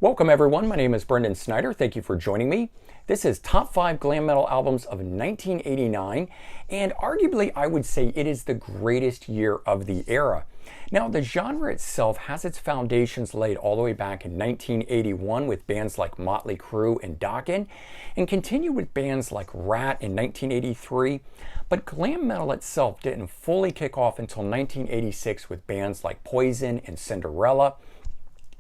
Welcome everyone, my name is Brendan Snyder. Thank you for joining me. This is Top 5 Glam Metal Albums of 1989, and arguably I would say it is the greatest year of the era. Now the genre itself has its foundations laid all the way back in 1981 with bands like Motley, Crue, and Dokken, and continued with bands like Rat in 1983, but glam metal itself didn't fully kick off until 1986 with bands like Poison and Cinderella.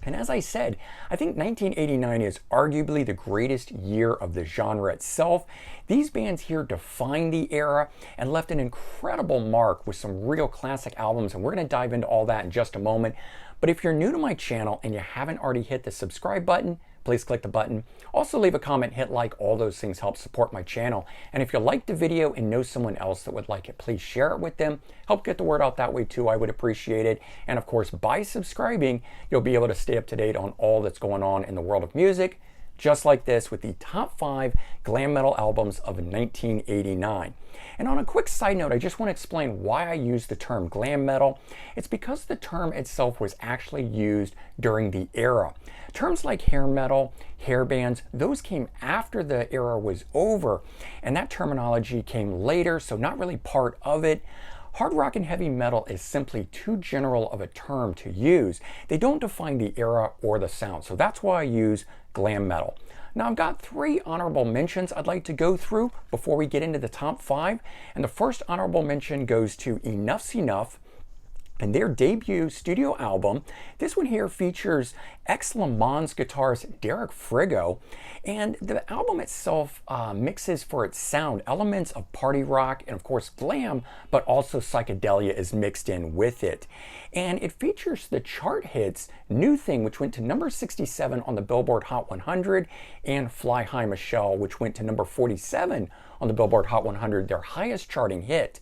And as I said, I think 1989 is arguably the greatest year of the genre itself. These bands here defined the era and left an incredible mark with some real classic albums, and we're going to dive into all that in just a moment. But if you're new to my channel and you haven't already hit the subscribe button, please click the button. Also leave a comment, hit like, all those things help support my channel. And if you liked the video and know someone else that would like it, please share it with them. Help get the word out that way too, I would appreciate it. And of course, by subscribing, you'll be able to stay up to date on all that's going on in the world of music, just like this with the top 5 glam metal albums of 1989. And on a quick side note, I just want to explain why I use the term glam metal. It's because the term itself was actually used during the era. Terms like hair metal, hair bands, those came after the era was over, and that terminology came later, so not really part of it. Hard rock and heavy metal is simply too general of a term to use. They don't define the era or the sound, so that's why I use glam metal. Now I've got 3 honorable mentions I'd like to go through before we get into the top 5. And the first honorable mention goes to Enough's Enough and their debut studio album. This one here features ex-Le Mans guitarist Derek Frigo, and the album itself mixes for its sound elements of party rock and of course glam, but also psychedelia is mixed in with it. And it features the chart hits New Thing, which went to number 67 on the Billboard Hot 100, and Fly High Michelle, which went to number 47 on the Billboard Hot 100, their highest charting hit.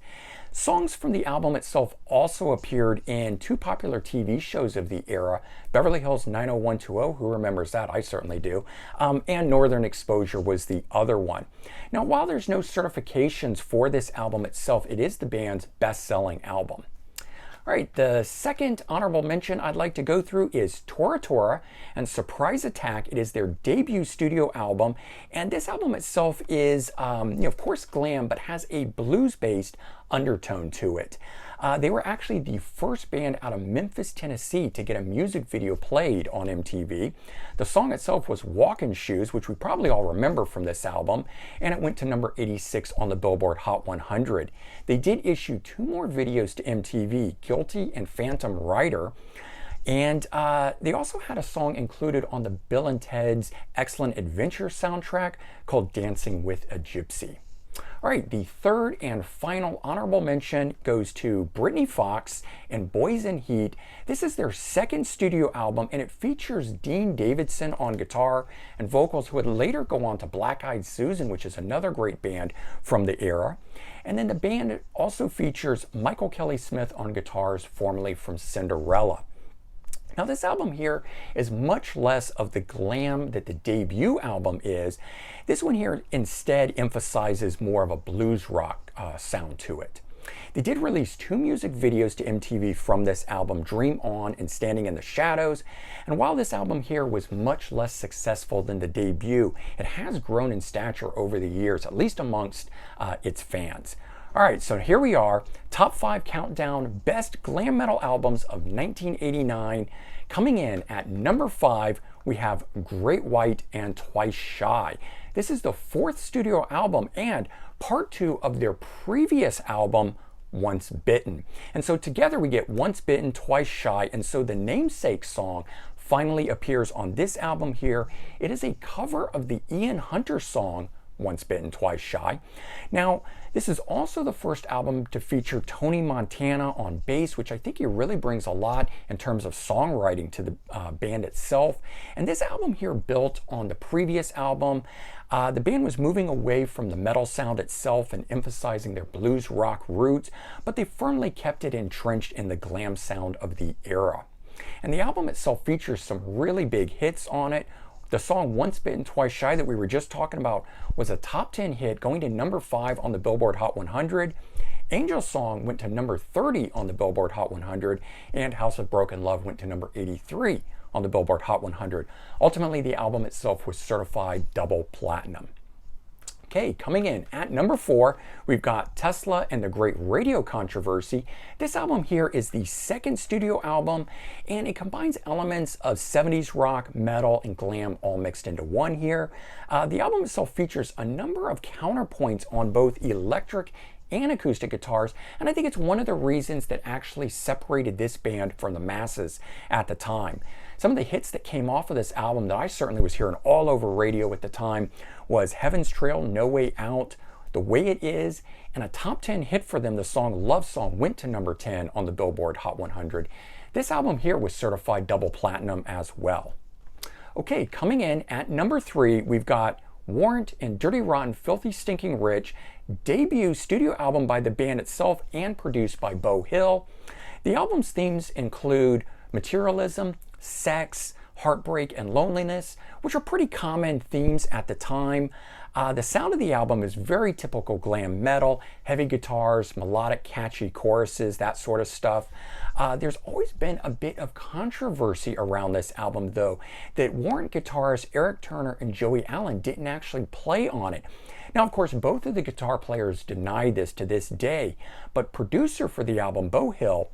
Songs from the album itself also appeared in 2 popular TV shows of the era, Beverly Hills 90210, who remembers that? I certainly do, and Northern Exposure was the other one. Now, while there's no certifications for this album itself, it is the band's best-selling album. All right, the second honorable mention I'd like to go through is Tora Tora and Surprise Attack. It is their debut studio album, and this album itself is, of course, glam, but has a blues-based undertone to it. They were actually the first band out of Memphis, Tennessee to get a music video played on MTV. The song itself was Walking Shoes, which we probably all remember from this album, and it went to number 86 on the Billboard Hot 100. They did issue 2 more videos to MTV, Guilty and Phantom Rider, and they also had a song included on the Bill and Ted's Excellent Adventure soundtrack called Dancing with a Gypsy. All right, the third and final honorable mention goes to Britney Fox and Boys in Heat. This is their second studio album, and it features Dean Davidson on guitar and vocals, who would later go on to Black Eyed Susan, which is another great band from the era. And then the band also features Michael Kelly Smith on guitars, formerly from Cinderella. Now this album here is much less of the glam that the debut album is. This one here instead emphasizes more of a blues rock sound to it. They did release 2 music videos to MTV from this album, Dream On and Standing in the Shadows. And while this album here was much less successful than the debut, it has grown in stature over the years, at least amongst its fans. All right, so here we are, top 5 countdown, best glam metal albums of 1989. Coming in at number 5, we have Great White and Twice Shy. This is the 4th studio album and part 2 of their previous album, Once Bitten. And so together we get Once Bitten, Twice Shy, and so the namesake song finally appears on this album here. It is a cover of the Ian Hunter song, Once Bitten, Twice Shy. Now, this is also the first album to feature Tony Montana on bass, which I think he really brings a lot in terms of songwriting to the band itself. And this album here built on the previous album. The band was moving away from the metal sound itself and emphasizing their blues rock roots, but they firmly kept it entrenched in the glam sound of the era. And the album itself features some really big hits on it. The song Once Bitten, Twice Shy that we were just talking about was a top 10 hit, going to number 5 on the Billboard Hot 100. Angel's Song went to number 30 on the Billboard Hot 100, and House of Broken Love went to number 83 on the Billboard Hot 100. Ultimately, the album itself was certified double platinum. Okay, coming in at number 4, we've got Tesla and the Great Radio Controversy. This album here is the second studio album, and it combines elements of 70s rock, metal, and glam all mixed into one here. The album itself features a number of counterpoints on both electric and acoustic guitars, and I think it's one of the reasons that actually separated this band from the masses at the time. Some of the hits that came off of this album that I certainly was hearing all over radio at the time was Heaven's Trail, No Way Out, The Way It Is, and a top 10 hit for them, the song Love Song, went to number 10 on the Billboard Hot 100. This album here was certified double platinum as well. Okay, coming in at number 3, we've got Warrant and Dirty Rotten Filthy Stinking Rich, debut studio album by the band itself and produced by Beau Hill. The album's themes include materialism, sex, heartbreak, and loneliness, which are pretty common themes at the time. The sound of the album is very typical glam metal, heavy guitars, melodic, catchy choruses, that sort of stuff. There's always been a bit of controversy around this album, though, that Warrant guitarists Eric Turner and Joey Allen didn't actually play on it. Now, of course, both of the guitar players deny this to this day, but producer for the album, Beau Hill,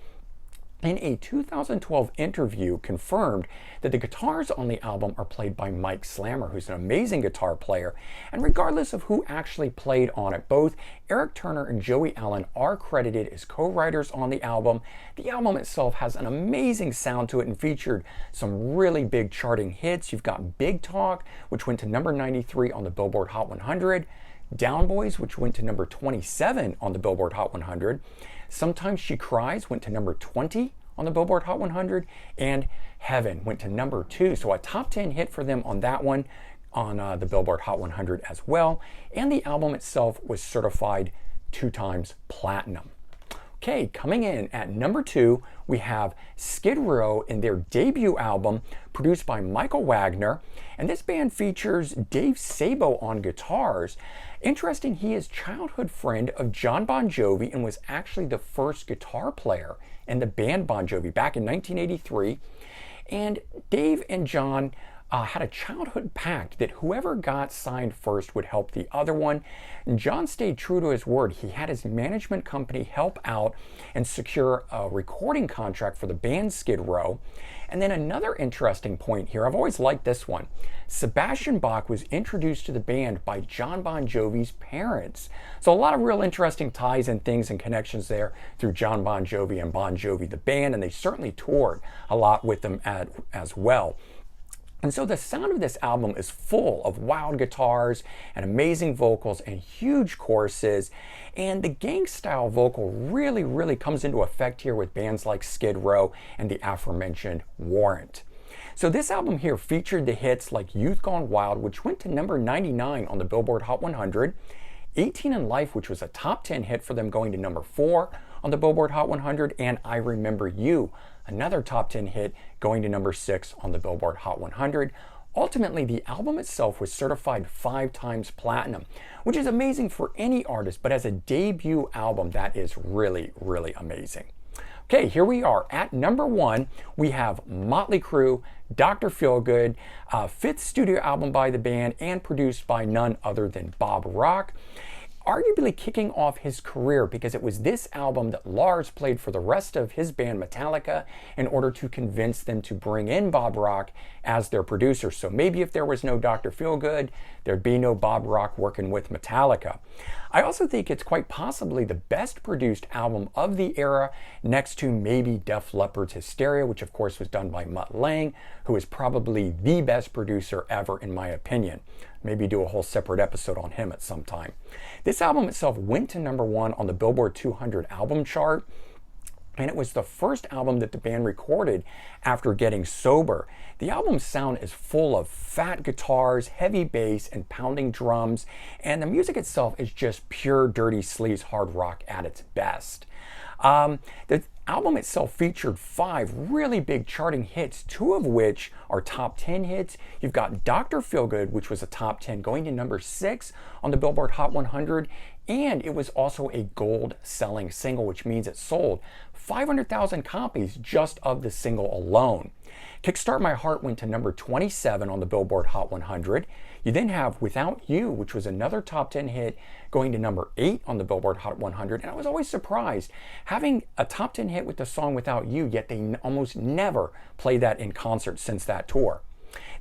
in a 2012 interview confirmed that the guitars on the album are played by Mike Slammer, who's an amazing guitar player. And regardless of who actually played on it, both Eric Turner and Joey Allen are credited as co-writers on the album. The album itself has an amazing sound to it and featured some really big charting hits. You've got Big Talk, which went to number 93 on the Billboard Hot 100, Down Boys, which went to number 27 on the Billboard Hot 100, Sometimes She Cries went to number 20 on the Billboard Hot 100, and Heaven went to number 2. So a top 10 hit for them on that one on the Billboard Hot 100 as well. And the album itself was certified 2 times platinum. Okay, coming in at number 2, we have Skid Row in their debut album produced by Michael Wagner. And this band features Dave Sabo on guitars. Interesting, he is childhood friend of John Bon Jovi and was actually the first guitar player in the band Bon Jovi back in 1983. And Dave and John had a childhood pact that whoever got signed first would help the other one. And John stayed true to his word. He had his management company help out and secure a recording contract for the band Skid Row. And then another interesting point here, I've always liked this one. Sebastian Bach was introduced to the band by John Bon Jovi's parents. So a lot of real interesting ties and things and connections there through John Bon Jovi and Bon Jovi the band, and they certainly toured a lot with them as well. And so the sound of this album is full of wild guitars and amazing vocals and huge choruses. And the gang style vocal really comes into effect here with bands like Skid Row and the aforementioned Warrant. So this album here featured the hits like Youth Gone Wild, which went to number 99 on the Billboard Hot 100, 18 in Life, which was a top 10 hit for them, going to number 4 on the Billboard Hot 100, and I Remember You, another top 10 hit, going to number 6 on the Billboard Hot 100. Ultimately, the album itself was certified 5 times platinum, which is amazing for any artist, but as a debut album, that is really amazing. Okay, here we are at number 1. We have Motley Crue, Dr. Feelgood, 5th studio album by the band and produced by none other than Bob Rock. Arguably kicking off his career, because it was this album that Lars played for the rest of his band Metallica in order to convince them to bring in Bob Rock as their producer. So maybe if there was no Dr. Feelgood, there'd be no Bob Rock working with Metallica. I also think it's quite possibly the best produced album of the era, next to maybe Def Leppard's Hysteria, which of course was done by Mutt Lange, who is probably the best producer ever in my opinion. Maybe do a whole separate episode on him at some time. This album itself went to number 1 on the Billboard 200 album chart, and it was the first album that the band recorded after getting sober. The album's sound is full of fat guitars, heavy bass, and pounding drums, and the music itself is just pure dirty sleaze hard rock at its best. The album itself featured 5 really big charting hits, 2 of which are top 10 hits. You've got Dr. Feelgood, which was a top 10, going to number 6 on the Billboard Hot 100, and it was also a gold selling single, which means it sold 500,000 copies just of the single alone. Kickstart My Heart went to number 27 on the Billboard Hot 100. You then have Without You, which was another top 10 hit, going to number 8 on the Billboard Hot 100. And I was always surprised having a top 10 hit with the song Without You, yet they almost never play that in concert since that tour.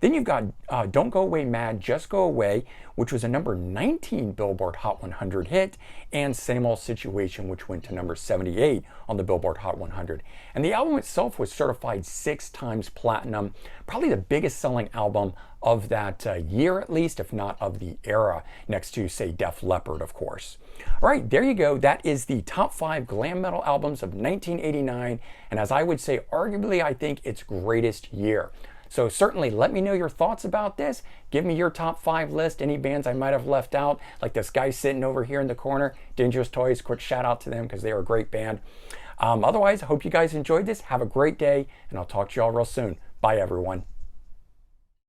Then you've got Don't Go Away Mad, Just Go Away, which was a number 19 Billboard Hot 100 hit, and Same Old Situation, which went to number 78 on the Billboard Hot 100. And the album itself was certified 6 times platinum, probably the biggest selling album of that year at least, if not of the era, next to, say, Def Leppard, of course. All right, there you go. That is the top 5 glam metal albums of 1989, and as I would say, arguably, I think its greatest year. So certainly let me know your thoughts about this. Give me your top 5 list, any bands I might have left out, like this guy sitting over here in the corner, Dangerous Toys. Quick shout out to them because they are a great band. Otherwise, I hope you guys enjoyed this. Have a great day, and I'll talk to you all real soon. Bye, everyone.